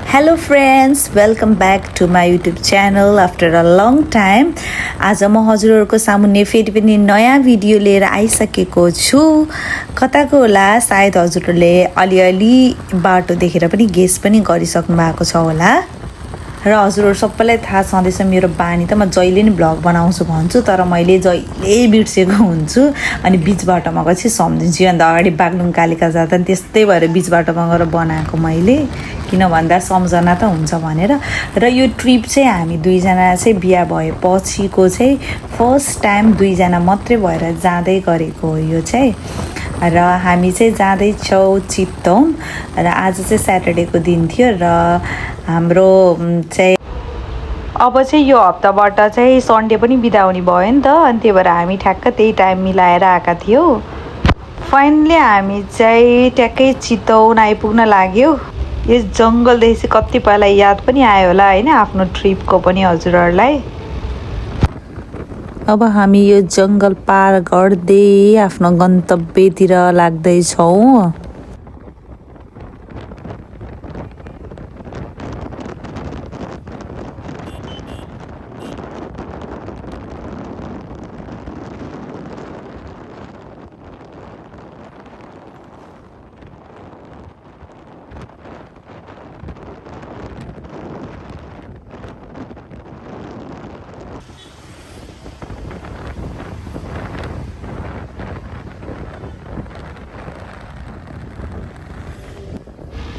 Hello friends, welcome back to my YouTube channel after a long time. आज म हजुरहरूको सामुन्ने फेरि पनि नयाँ भिडियो लिएर आइसकेको छु। कताको होला सायद हजुरहरूले अलिअलि बाटो देखेर पनि गेस पनि गरिसक्नु भएको छ होला। र हजुरहरू सबैलाई थाहा छँदैछ मेरो बानी त म जहिले नि भ्लग बनाउँछु भन्छु, तर मैले जहिले बिर्सेको हुन्छु अनि बिच बाटोमा गएपछि सम्झिन्छु। अन्त अगाडि बागलुङ कालिका जाँदा नि त्यस्तै भएर बिच बाटोमा गएर बनाएको मैले, किन भन्दा सम्झना त हुन्छ भनेर। र यो ट्रिप चाहिँ हामी दुईजना चाहिँ बिहा भएपछिको चाहिँ फर्स्ट टाइम दुईजना मात्रै भएर जाँदै गरेको हो यो चाहिँ। र हामी चाहिँ जाँदैछौँ चितवन र आज चाहिँ स्याटरडेको दिन थियो र हाम्रो चाहिँ अब चाहिँ यो हप्ताबाट चाहिँ सन्डे पनि बिदा हुने भयो नि त, अनि त्यही भएर हामी ठ्याक्क त्यही टाइम मिलाएर आएका थियौँ। फाइनली हामी चाहिँ ट्याक्कै चितवन आइपुग्न लाग्यो। यस जङ्गलदेखि चाहिँ कतिपयलाई याद पनि आयो होला होइन, आफ्नो ट्रिपको पनि हजुरहरूलाई। अब हामी यो जङ्गल पार गर्दै आफ्नो गन्तव्यतिर लाग्दैछौँ।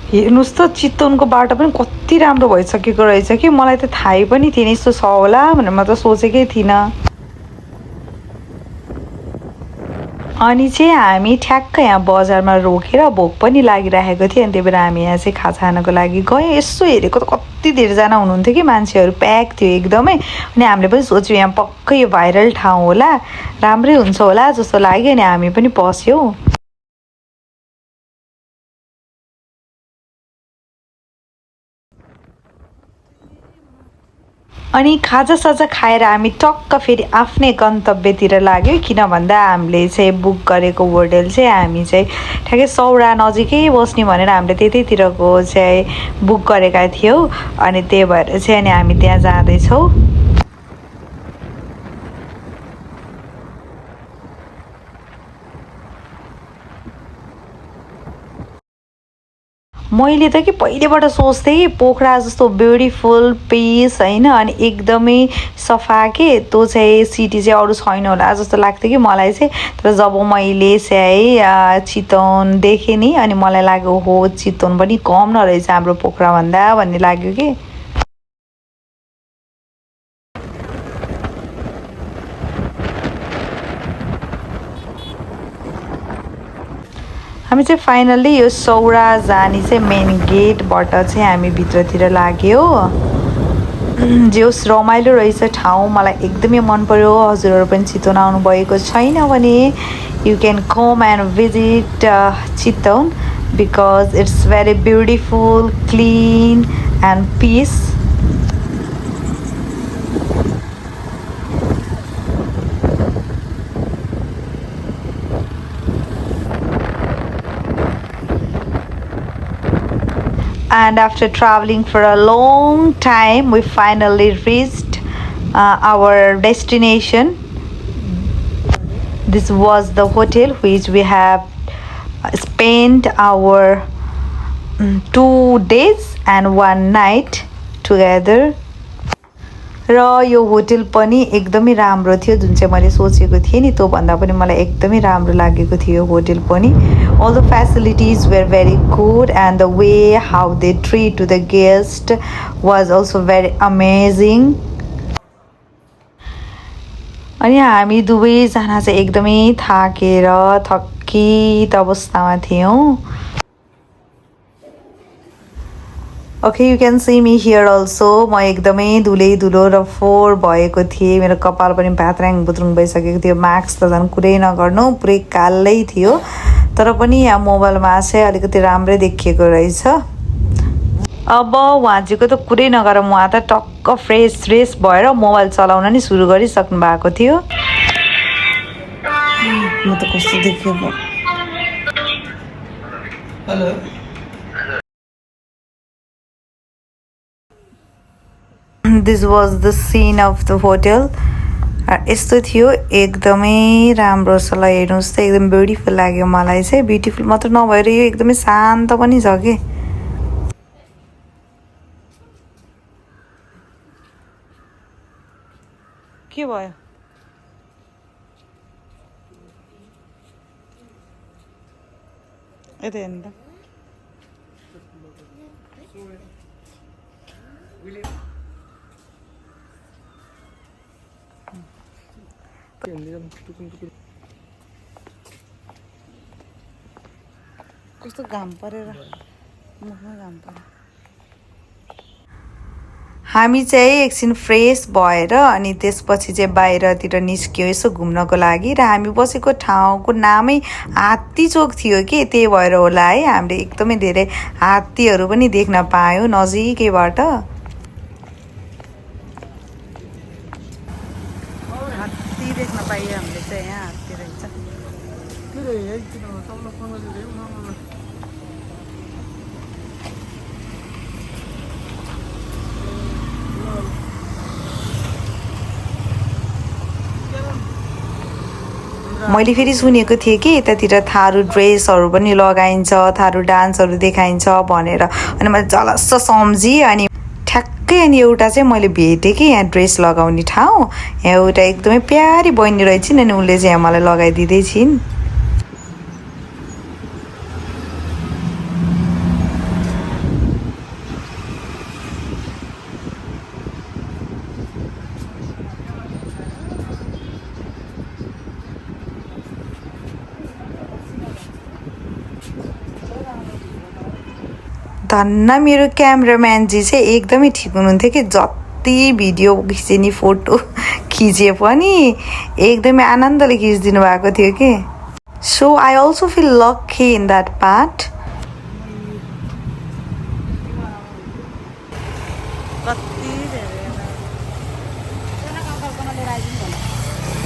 हेर्नुहोस् त चितवनको बाटो पनि कति राम्रो भइसकेको रहेछ कि, मलाई त थाहै पनि थिएन यस्तो छ होला भनेर, म त सोचेकै थिइनँ। अनि चाहिँ हामी ठ्याक्क यहाँ बजारमा रोकेर भोक पनि लागिरहेको थियो, अनि त्यही भएर हामी यहाँ चाहिँ खाजा खानको लागि गयौँ। यसो हेरेको त कति धेरैजना हुनुहुन्थ्यो कि, मान्छेहरू प्याक थियो एकदमै। अनि हामीले पनि सोच्यौँ यहाँ पक्कै यो भाइरल ठाउँ होला, राम्रै हुन्छ होला जस्तो लाग्यो, अनि हामी पनि पस्यौँ। अनि खाजासाजा खाएर हामी टक्क फेरि आफ्नै गन्तव्यतिर लाग्यो। किन भन्दा हामीले चाहिँ बुक गरेको होटल चाहिँ हामी चाहिँ ठ्याक्कै सौरा नजिकै बस्ने भनेर हामीले त्यतैतिरको चाहिँ बुक गरेका थियौँ। अनि त्यही भएर चाहिँ अनि हामी त्यहाँ जाँदैछौँ। मैले त कि पहिलेबाट सोच्थेँ कि पोखरा जस्तो ब्युटिफुल पिस होइन, अनि एकदमै सफा के त्यो चाहिँ सिटी चाहिँ अरू छैन होला जस्तो लाग्थ्यो कि मलाई चाहिँ। तर जब मैले चाहिँ चितवन देखेँ नि, अनि मलाई लाग्यो हो चितवन पनि कम नरहेछ हाम्रो पोखराभन्दा भन्ने लाग्यो कि। हामी चाहिँ फाइनल्ली यो सौरा जाने चाहिँ मेन गेटबाट चाहिँ हामी भित्रतिर लाग्यो। जे होस् रमाइलो रहेछ ठाउँ, मलाई एकदमै मन पर्यो। हजुरहरू पनि चितवन आउनुभएको छैन भने you can come and visit Chitwan because it's very beautiful, clean and peace. And after traveling for a long time, we finally reached our destination. This was the hotel which we have spent our 2 days and 1 night together. र यो hotel पनि एकदमै राम्रो थियो, जुन चाहिँ मैले सोचेको थिएँ नि त्योभन्दा पनि मलाई एकदमै राम्रो लागेको थियो होटल पनि। All the facilities were very good and the way how they treat to the guest was also very amazing. अनि हामी दुवैजना चाहिँ एकदमै थाकेर थकित अवस्थामा थियौँ। Okay, you can see me here also. म एकदमै धुलो र फोहोर भएको थिएँ, मेरो कपाल पनि भात्र्याङ भुत्रुङ भइसकेको थियो। मास्क त झन् कुरै नगर्नु, पुरै कालै थियो। तर पनि यहाँ मोबाइलमा चाहिँ अलिकति राम्रै देखिएको रहेछ। अब उहाँजीको त कुरै नगर, उहाँ त टक्क फ्रेस भएर मोबाइल चलाउन नि सुरु गरिसक्नु भएको थियो। म त कस्तो देखेको। Hello. This was the scene of the hotel. यस्तो थियो, एकदमै राम्रो छ। ल हेर्नुहोस् त, एकदम ब्युटिफुल लाग्यो मलाई चाहिँ। ब्युटिफुल मात्र नभएर यो एकदमै शान्त पनि छ कि। के भयो? यता हेर्नु त। कस्तो घाम परेर मुखमा घाम परेर हामी चाहिँ एकछिन फ्रेस भएर अनि त्यसपछि चाहिँ बाहिरतिर निस्क्यो यसो घुम्नको लागि। र हामी बसेको ठाउँको नामै हात्ती चोक थियो कि, त्यही भएर होला है हामीले एकदमै धेरै हात्तीहरू पनि देख्न पायौँ नजिकैबाट। हात्ती देख्न पाइयो हामीले चाहिँ। यहाँ हात्ती रहेछ। मैले फेरि सुनेको थिएँ कि यतातिर थारू ड्रेसहरू पनि लगाइन्छ, थारू डान्सहरू देखाइन्छ भनेर। अनि मैले जलस्स सम्झेँ। अनि ठ्याक्कै अनि एउटा चाहिँ मैले भेटेँ कि यहाँ ड्रेस लगाउने ठाउँ। यहाँ एउटा एकदमै प्यारी बहिनी रहेछन्, अनि उसले चाहिँ यहाँ मलाई लगाइदिँदै छिन्। धन्न मेरो क्यामराम्यानजी चाहिँ एकदमै ठिक हुनुहुन्थ्यो कि, जति भिडियो खिचे नि फोटो खिचे पनि एकदमै आनन्दले खिचिदिनु भएको थियो कि। So I also feel lucky in that part.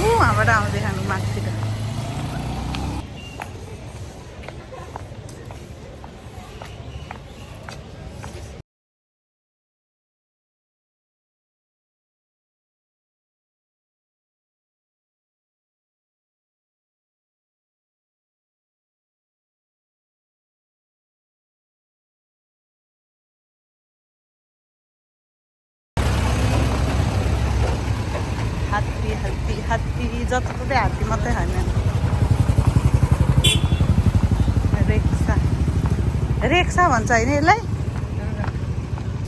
उहाँबाट आउँदै खानु माथि त। हात्ती हात्ती हात्ती जताततै हात्ती मात्रै होइन। रेक्सा रेक्सा भन्छ होइन यसलाई?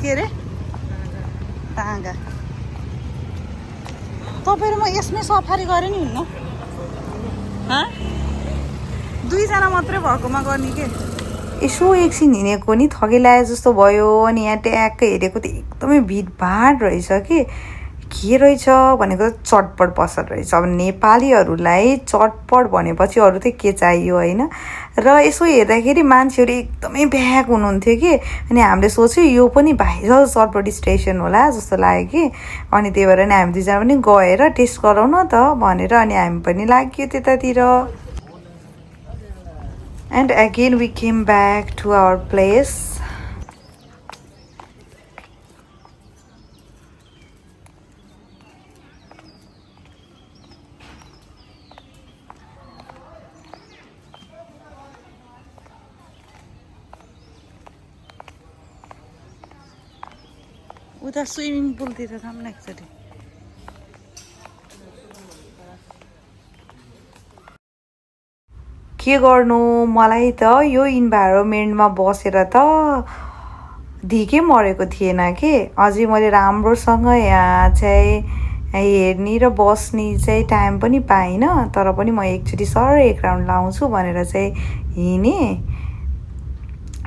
के अरे? टाँगा। तपाईँ र म यसमै सफारी गरे नि हुन्न? दुईजना मात्रै भएकोमा गर्ने के। यसो एकछिन हिँडेको नि थकै लागे जस्तो भयो। अनि यहाँ ट्याक्कै हेरेको त एकदमै भिडभाड रहेछ कि। के रहेछ भनेको त चटपट पसल रहेछ। अब नेपालीहरूलाई चटपट भनेपछि अरू चाहिँ के चाहियो होइन। र यसो हेर्दाखेरि मान्छेहरू एकदमै ब्याक हुनुहुन्थ्यो कि। अनि हामीले सोच्यो यो पनि भाइरल चटपटी स्टेसन होला जस्तो लाग्यो कि। अनि त्यही भएर नि हामी दुईजना पनि गएर टेस्ट गरौँ न त भनेर अनि हामी पनि लाग्यो त्यतातिर। And again we came back to our place. उता स्विमिङ पुलतिर जाऊँ न एकचोटि। के गर्नु, मलाई त यो इन्भाइरोमेन्टमा बसेर त धिकै मरेको थिएन कि। अझै मैले राम्रोसँग यहाँ चाहिँ हेर्ने र बस्ने चाहिँ टाइम पनि पाइनँ। तर पनि म एकचोटि सर एक राउन्ड लाउँछु भनेर चाहिँ हिँडेँ।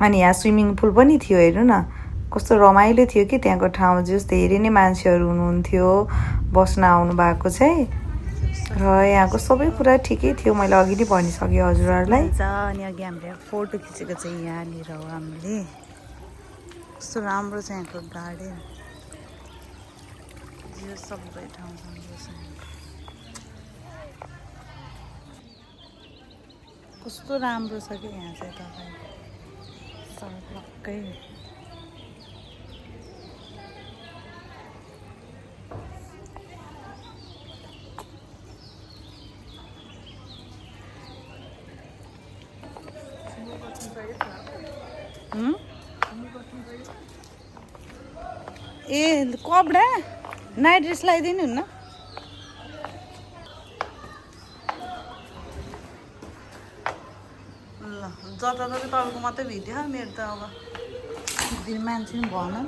अनि यहाँ स्विमिङ पुल पनि थियो, हेर्नु न कस्तो रमाइलो थियो कि। त्यहाँको ठाउँ जस धेरै नै मान्छेहरू हुनुहुन्थ्यो बस्न आउनु भएको चाहिँ। र यहाँको सबै कुरा ठिकै थियो, मैले अघि नै भनिसकेँ हजुरहरूलाई। अनि अघि हामीले फोटो खिचेको चाहिँ यहाँनिर हो हामीले। कस्तो राम्रो छ यहाँको गार्डन। यो सबै ठाउँ राम्रो छ। कस्तो राम्रो छ कि यहाँ चाहिँ तपाईँको सडक लक्कै। ए कपडा नाइट ड्रेस लगाइदिनु हुन्न ल जताततै तपाईँको मात्रै भिडियो मेरो त अब दिन मान्छे पनि भएन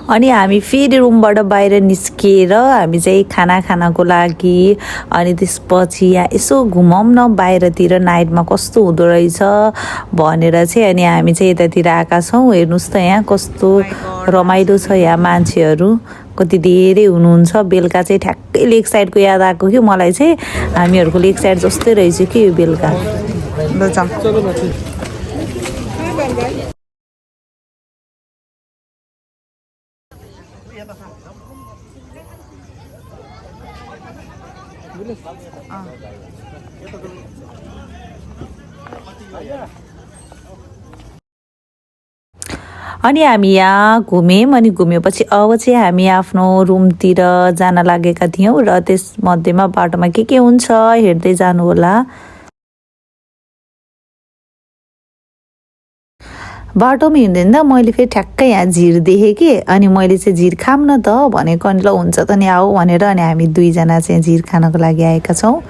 अनि हामी फेरि रुमबाट बाहिर निस्किएर हामी चाहिँ खाना खानको लागि अनि त्यसपछि यहाँ यसो घुमाउँ न बाहिरतिर नाइटमा कस्तो हुँदो रहेछ भनेर चाहिँ अनि हामी चाहिँ यतातिर आएका छौँ हेर्नुहोस् त यहाँ कस्तो रमाइलो छ यहाँ मान्छेहरू कति धेरै हुनुहुन्छ बेलुका चाहिँ ठ्याक्कै लेक साइडको याद आएको कि मलाई चाहिँ हामीहरूको लेक साइड जस्तै रहेछ कि यो बेलुका ल जाऊँ अनि हामी यहाँ घुम्यौँ अनि घुमेपछि अब चाहिँ हामी आफ्नो रुमतिर जान लागेका थियौँ र त्यसमध्येमा बाटोमा के हुन्छ हेर्दै जानु होला बाटोमा हिँड्दैन मैले फेरि ठ्याक्कै यहाँ झिर देखेँ कि अनि मैले चाहिँ झिर खाऊँ न त भनेको अनि ल हुन्छ त नि आऊ भनेर अनि हामी दुईजना चाहिँ झिर खानको लागि आएका छौँ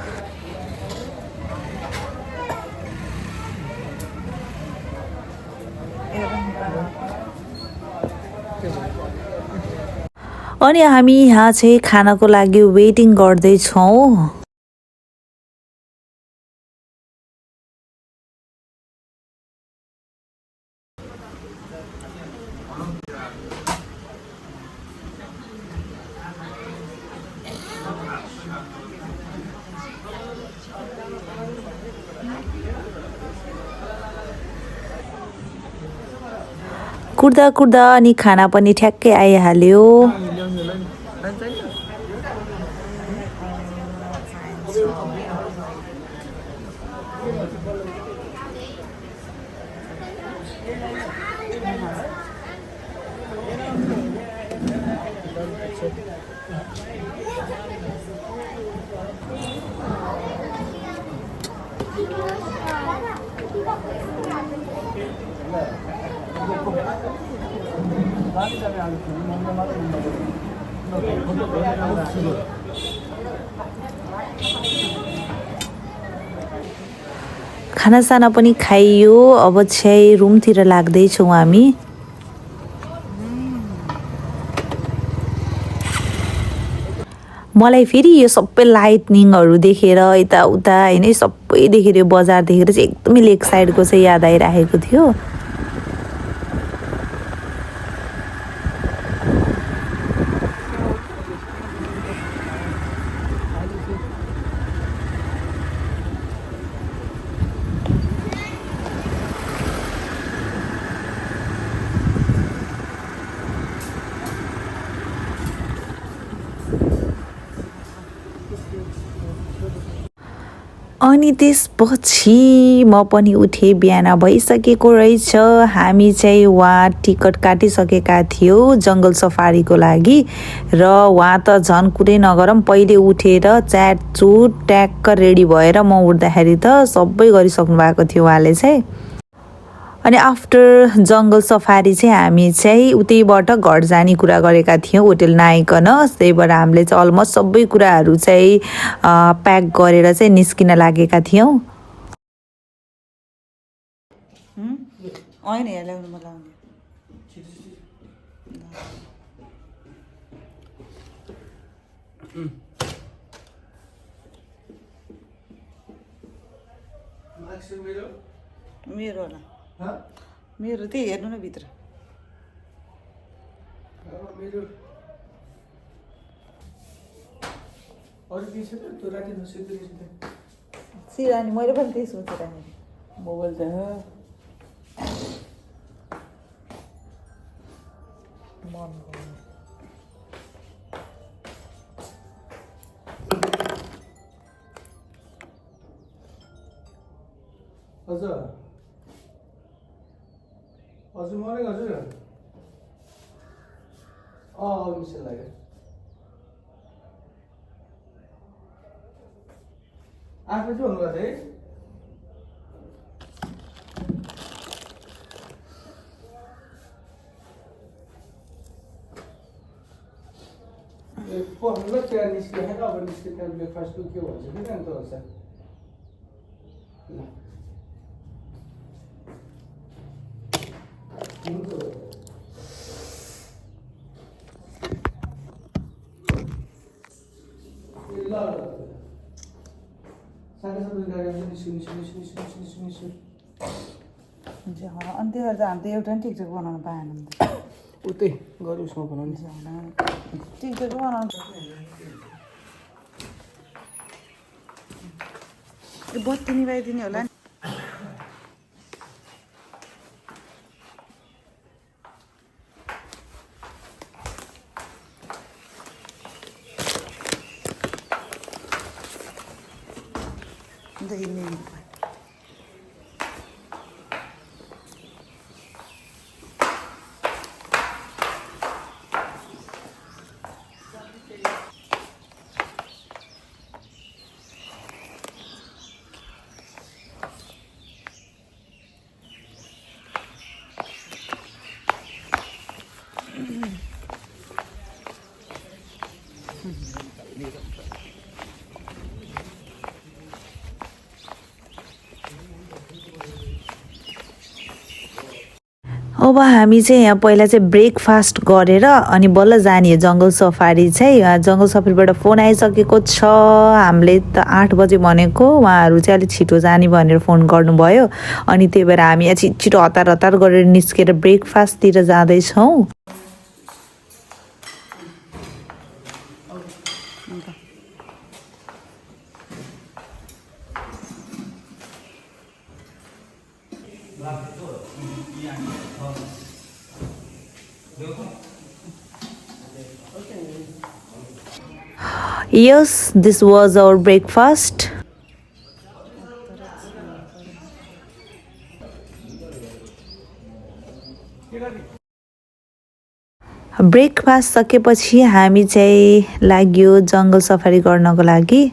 अनि हामी यहाँ चाहिँ खानको लागि वेटिङ गर्दैछौँ कुर्दा कुर्दा अनि खाना पनि ठ्याक्कै आइहाल्यो खानासाना पनि खाइयो अब चाहिँ रुमतिर लाग्दैछौँ हामी मलाई फेरि यो सबै लाइटनिङहरू देखेर यताउता होइन सबै देखेर यो बजार देखेर चाहिँ एकदमै लेक साइडको चाहिँ याद आइरहेको थियो अनि त्यसपछि म पनि उठेँ बिहान भइसकेको रहेछ हामी चाहिँ वहाँ टिकट काटिसकेका थियौँ जङ्गल सफारीको लागि र वहाँ त झन् कुरै नगरौँ पहिले उठेर च्याटचुट ट्याक्क रेडी भएर म उठ्दाखेरि त सबै गरिसक्नु भएको थियो उहाँले चाहिँ अनि आफ्टर जङ्गल सफारी चाहिँ हामी चाहिँ उतैबाट घर जाने कुरा गरेका थियौँ होटेल नआइकन त्यही भएर हामीले चाहिँ अलमोस्ट सबै कुराहरू चाहिँ प्याक गरेर चाहिँ निस्किन लागेका थियौँ मेरो होला मेरो त्यही हेर्नु न भित्र सिरानी मैले पनि त्यही सोचिरहेको मोबाइल त हजुर हजुर मलाई हजुर मिसल लाग्यो आफै चाहिँ भन्नुभएको थियो है पढ्नु चिया निस्कियो होइन अब निस्कियो त्यहाँ ब्रेकफास्टको के भन्छ कि अन्त हुन्छ ल साढे 7 बजी गाडी निस्कियो अनि त्यो गर्दा हामी त एउटा नि टिकटक बनाउनु पाएन उतै गऱ्यो उसमा बनाउने टिकटक बनाउनु बत्ती निभाइदिने होला नि अब हामी चाहिँ यहाँ पहिला चाहिँ ब्रेकफास्ट गरेर अनि बल्ल जाने जङ्गल सफारी चाहिँ जङ्गल सफारीबाट फोन आइसकेको छ हामीले त 8 बजे भनेको उहाँहरू चाहिँ अलिक छिटो जाने भनेर फोन गर्नुभयो अनि त्यही भएर हामी यहाँ छिटो हतार हतार गरेर निस्केर ब्रेकफास्टतिर जाँदैछौँ Yes, this was our breakfast. Breakfast सकेपछि हामी चाहिँ लाग्यो जङ्गल सफारी गर्नको लागि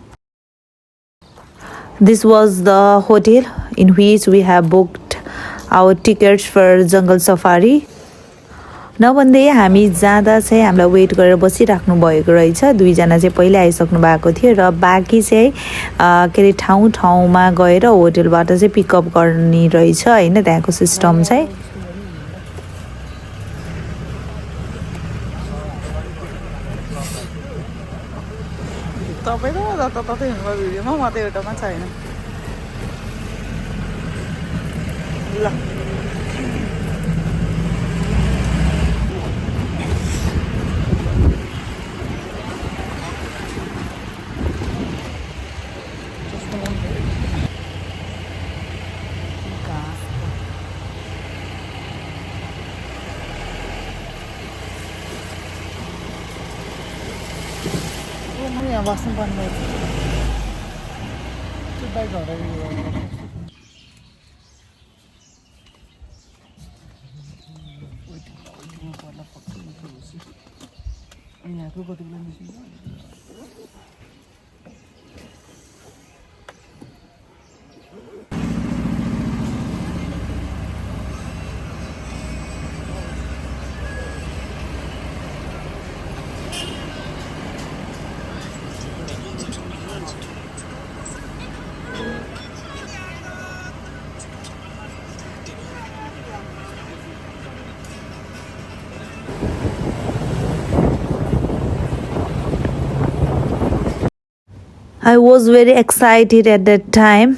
This was the hotel in which we have booked our tickets for jungle safari. नभन्दै हामी जाँदा चाहिँ हामीलाई वेट गरेर बसिराख्नु भएको रहेछ दुईजना चाहिँ पहिले आइसक्नु भएको थियो र बाँकी चाहिँ के अरे ठाउँ ठाउँमा गएर होटलबाट चाहिँ पिकअप गर्ने रहेछ हैन त्यहाँको सिस्टम चाहिँ तपाईँ त ततै हुनुभयो भिडियोमा म त एउटामा छैन ल यहाँ बस्नुपर्ने यहाँको कति बेला निस्किन्छ I was very excited at that time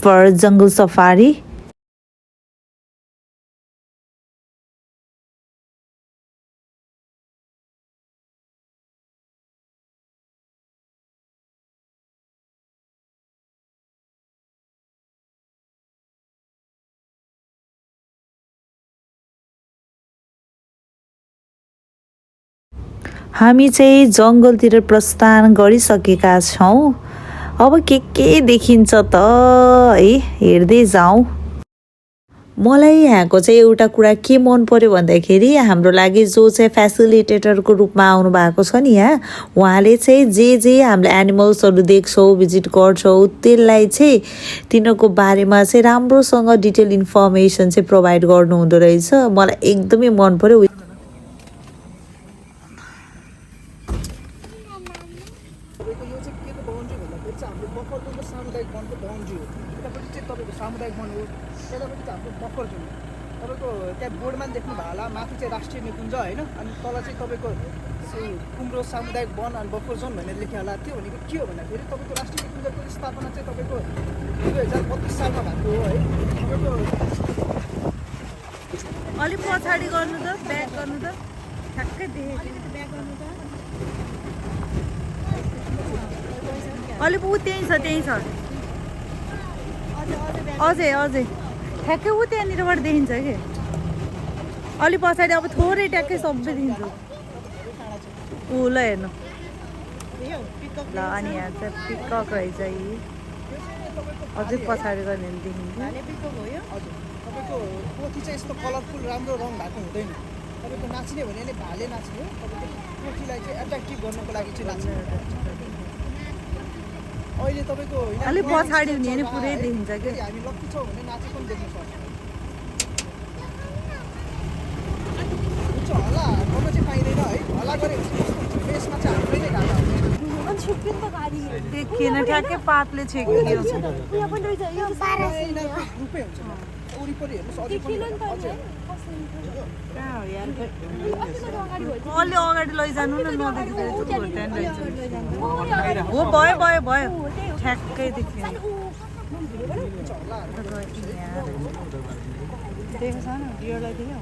for jungle safari. हामी चाहिँ जङ्गलतिर प्रस्थान गरिसकेका छौं अब के देखिन्छ त है हेर्दै जाऊ मलाई यहाँको चाहिँ एउटा कुरा के मन पर्यो भन्दाखेरि हाम्रो लागि जो चाहिँ फेसिलिटेटरको रूपमा आउनु भएको छ नि यहाँ, उहाँले चाहिँ जे हामीले एनिमल्सहरू देख्छौँ भिजिट गर्छौँ त्यसलाई चाहिँ तिनीहरूको बारेमा चाहिँ राम्रोसँग डिटेल इन्फर्मेसन चाहिँ प्रोभाइड गर्नुहुँदो रहेछ। मलाई एकदमै मन पर्यो। तपाईँको यो चाहिँ के को बाउन्ड्री भन्दाखेरि चाहिँ हाम्रो बफर जोन र सामुदायिक वनको बाउन्ड्री हो। यतापट्टि चाहिँ तपाईँको सामुदायिक वन हो, यतापट्टि चाहिँ हाम्रो बफर जोन हो। तपाईँको त्यहाँ बोर्डमा पनि देख्नु भयो होला, माथि चाहिँ राष्ट्रिय निकुञ्ज होइन, अनि तल चाहिँ तपाईँको कुम्रो सामुदायिक वन अनि बफर जोन भनेर लेख्यो होला। त्यो भनेको के हो भन्दाखेरि तपाईँको राष्ट्रिय निकुञ्जको स्थापना चाहिँ तपाईँको 2032 सालमा भएको हो है। तपाईँको अलिक पछाडि गर्नु त, ब्याक गर्नु त, ठ्याक्कै देखेको अलिक ऊ त्यहीँ छ अझै ठ्याक्कै ऊ त्यहाँनिरबाट देखिन्छ कि अलिक पछाडि अब थोरै ट्याक्कै सबै देखिन्छ ऊ ल हेर्नु ल। अनि यहाँ चाहिँ पिकक रहेछ यी, अझै पछाडि गयो भने देखिन्छ। हजुर तपाईँको पोथी चाहिँ यस्तो कलरफुल राम्रो रङ भएको हुँदैन। तपाईँको नाच्ने भने नि भाले नाच्ने हो। तपाईँको पोथीलाई चाहिँ एट्र्याक्टिभ गर्नको लागि चाहिँ नाच्ने। अहिले तपाईँको अलिक पछाडि हुने नि पुरै देखिन्छ कि हामी लक्की छौँ भने नाचेको पनि देख्न सक्छौँ। हुन्छ होला गर्न चाहिँ पाइँदैन है, हल्ला गऱ्यो भने चाहिँ कस्तो हुन्छ यसमा चाहिँ हाम्रै नै घाटा हुन्छ। देखिएन, ठ्याक्कै पातले छेकिदियो। ग्रुपै हुन्छ वरिपरि हेर्नुहोस् अझै पनि अझै अलि अगाडि लैजानु न, नदेखिँदै हो। भयो ठ्याक्कै देखियो। देखेको छ न डियरलाई देख्यो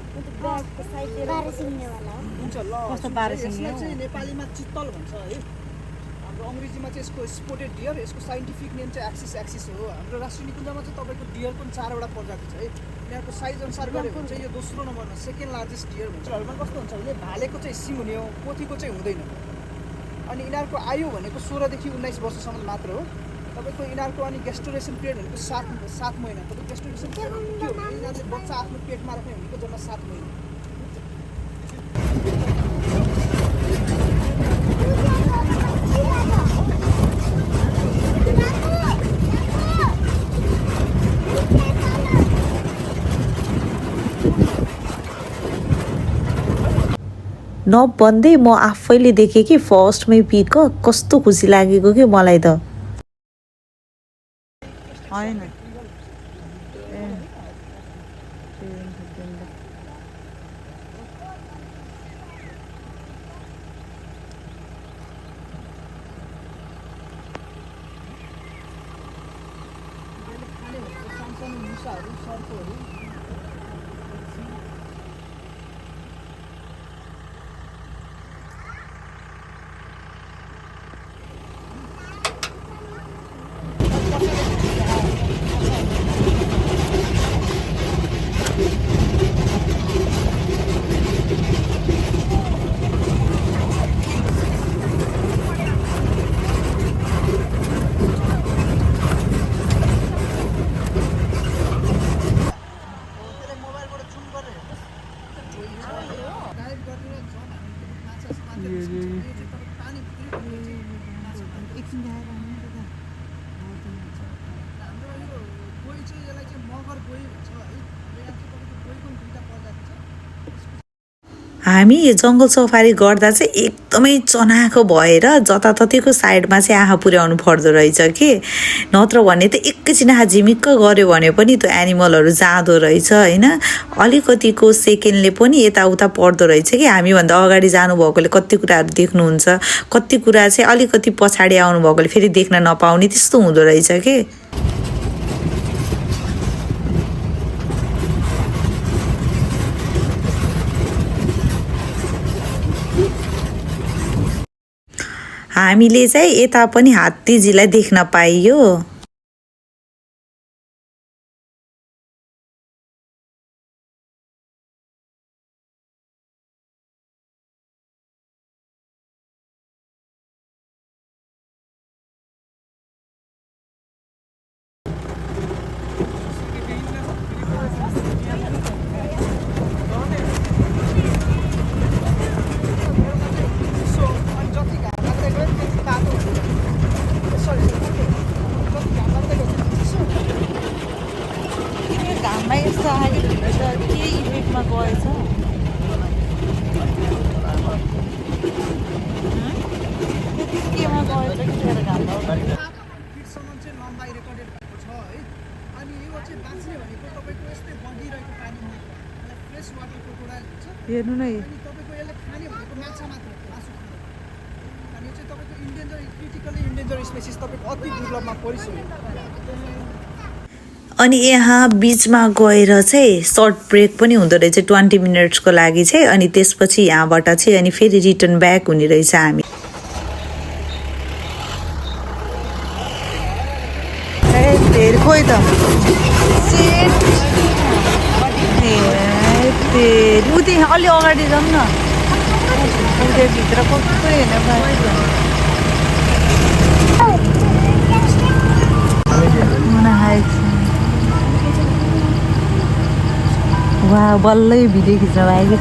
हुन्छ ल। कस्तो बाह्र सिङ्गे यसलाई चाहिँ नेपालीमा चित्तल भन्छ है, हाम्रो अङ्ग्रेजीमा चाहिँ यसको स्पोटेड डियर। यसको साइन्टिफिक नेम चाहिँ एक्सिस हो। हाम्रो राष्ट्रिय निकुञ्जमा चाहिँ तपाईँको डियर पनि 4वटा प्रजाति छ है। यिनीहरूको साइज अनुसार गऱ्यो भने चाहिँ यो दोस्रो नम्बरमा सेकेन्ड लार्जेस्ट डियर हुन्छ। हरूमा कस्तो हुन्छ भने भालेको चाहिँ सिङ हुने हो, पोथीको चाहिँ हुँदैन। अनि यिनीहरूको आयु भनेको 16 देखि 19 वर्षसम्म मात्र हो। तपाईँको यिनीहरूको अनि गेस्टोरेसन पिरियड भनेको 7 महिना। तपाईँको गेस्टोरेसन पिरियड के हो भने यिनीहरूले बच्चा आफ्नो पेटमा राख्ने भनेको जम्मा 7 महिना। नभन्दै म आफैले देखेँ कि फर्स्टमै पिकक, कस्तो खुसी लागेको कि मलाई त। होइन सानो मुसाहरू सर्पहरू हामी जङ्गल सफारी गर्दा चाहिँ एकदमै चनाखो भएर जताततैको साइडमा चाहिँ आँखा पुर्याउनु पर्दो रहेछ कि, नत्र भने त एकैछिन आँखा झिमिक्क गऱ्यो भने पनि त्यो एनिमलहरू जाँदो रहेछ होइन। अलिकतिको सेकेन्डले पनि यताउता पर्दो रहेछ कि। हामीभन्दा अगाडि जानुभएकोले कति कुराहरू देख्नुहुन्छ, कति कुरा चाहिँ अलिकति पछाडि आउनुभएकोले फेरि देख्न नपाउने, त्यस्तो हुँदो रहेछ कि। हामीले चाहिँ यता पनि हात्तीजीलाई देख्न पाइयो। लम्बाइ रेकर्डेड भएको छ है। अनि यो चाहिँ बाँच्ने भनेको तपाईँको यस्तै बगिरहेको पानीमा फ्रेस वाटर क्रोकोडाइल हुन्छ। हेर्नु न अनि तपाईँको यसले खाने भनेको माछा मात्र हो, मासु खाने। अनि यो चाहिँ तपाईँको इन्डेन्जर क्रिटिकली इन्डेन्जर स्पेसिस तपाईँको अति दुर्लभमा परिसक्यो। अनि यहाँ बिचमा गएर चाहिँ सर्ट ब्रेक पनि हुँदो रहेछ 20 मिनट्सको लागि चाहिँ। अनि त्यसपछि यहाँबाट चाहिँ अनि फेरि रिटर्न ब्याक हुने रहेछ हामी। खोइ त उति अलि अगाडि जाउँ न, भित्र कस्तो हेर्न वा बल्लै भिडियो खिच्न पाएँ कि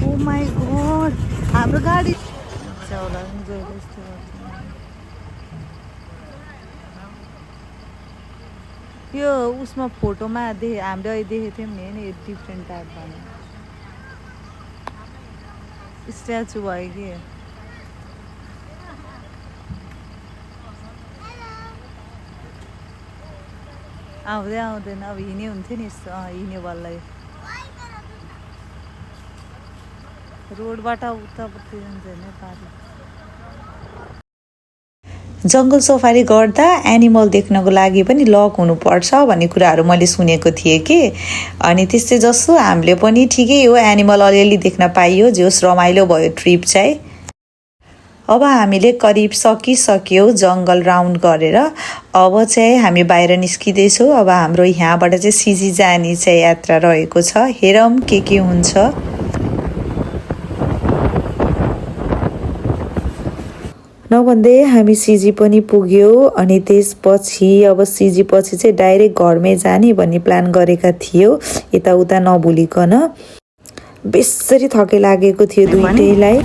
ओ माई गॉड हाम्रो गाडी यो उसमा फोटोमा हामीले अहिले देखेको थियौँ नि होइन, डिफ्रेन्ट टाइप भने स्ट्याचु भयो कि आउँदै आउँदैन। अब हिँड्ने हुन्थ्यो नि यस्तो हिँड्यो बल्लै रोडबाट उतापट्टि जान्छ होइन पारि। जङ्गल सफारी गर्दा एनिमल देख्नको लागि पनि लक हुनुपर्छ भन्ने कुराहरू मैले सुनेको थिएँ कि। अनि त्यस्तै जस्तो हामीले पनि ठिकै हो एनिमल अलिअलि देख्न पाइयो, जोस् रमाइलो भयो ट्रिप चाहिँ। अब हामीले करिब सकिसक्यौँ जङ्गल राउन्ड गरेर। अब चाहिँ हामी बाहिर निस्किँदैछौँ। अब हाम्रो यहाँबाट चाहिँ सिजी जाने चाहिँ यात्रा रहेको छ। हेरौँ के हुन्छ। नभन्दै हामी सिजी पनि पुग्यौँ। अनि त्यसपछि अब सिजी पछि चाहिँ डाइरेक्ट घरमै जाने भन्ने प्लान गरेका थियौँ, यताउता नभुलिकन। बेसरी थके लागेको थियो दुईटैलाई।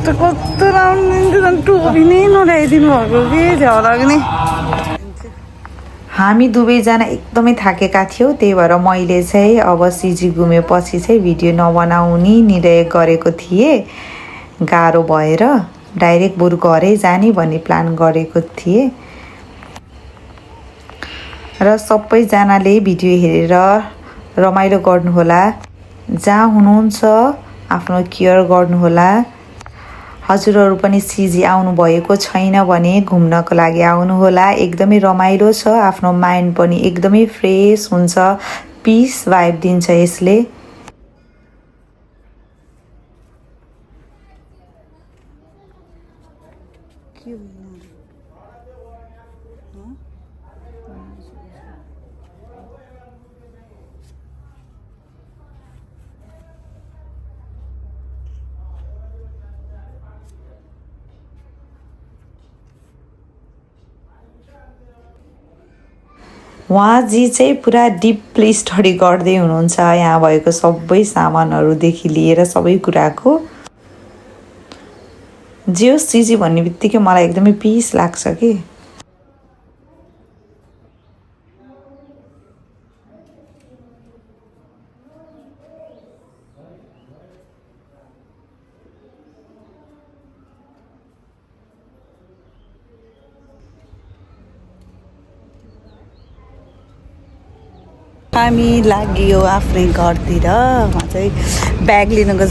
कस्तो राम्रो टोपी नै नल्याइदिनु भएको कि झ्याउ लाग्ने। हामी दुवैजना एकदमै थाकेका थियौँ, त्यही भएर मैले चाहिँ अब सिजी घुमेपछि चाहिँ भिडियो नबनाउने निर्णय गरेको थिएँ। गाह्रो भएर डाइरेक्ट बरु घरै जाने भन्ने प्लान गरेको थिएँ। र सबैजनाले भिडियो हेरेर रमाइलो गर्नुहोला। जहाँ हुनुहुन्छ आफ्नो केयर गर्नुहोला। हजुरहरू पनि सिजी आउनु भएको छैन भने घुम्नको लागि आउनुहोला। एकदमै रमाइलो छ, आफ्नो माइन्ड पनि एकदमै फ्रेस हुन्छ, पिस भाइब दिन्छ यसले। उहाँजी चाहिँ पुरा डिपली स्टडी गर्दै हुनुहुन्छ यहाँ भएको सबै सामानहरूदेखि लिएर सबै कुराको। जे सिजी भन्ने बित्तिकै मलाई एकदमै पिस लाग्छ कि। हामी लाग्यो आफ्नै घरतिर। उहाँ चाहिँ ब्याग लिनुको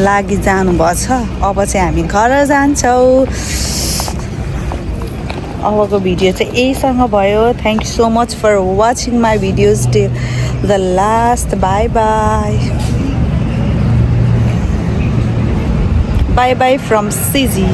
लागि जानुभएछ। अब चाहिँ हामी घर जान्छौँ। अबको भिडियो चाहिँ यहीसँग भयो। Thank you so much for watching my videos till the last. Bye bye bye bye from CG.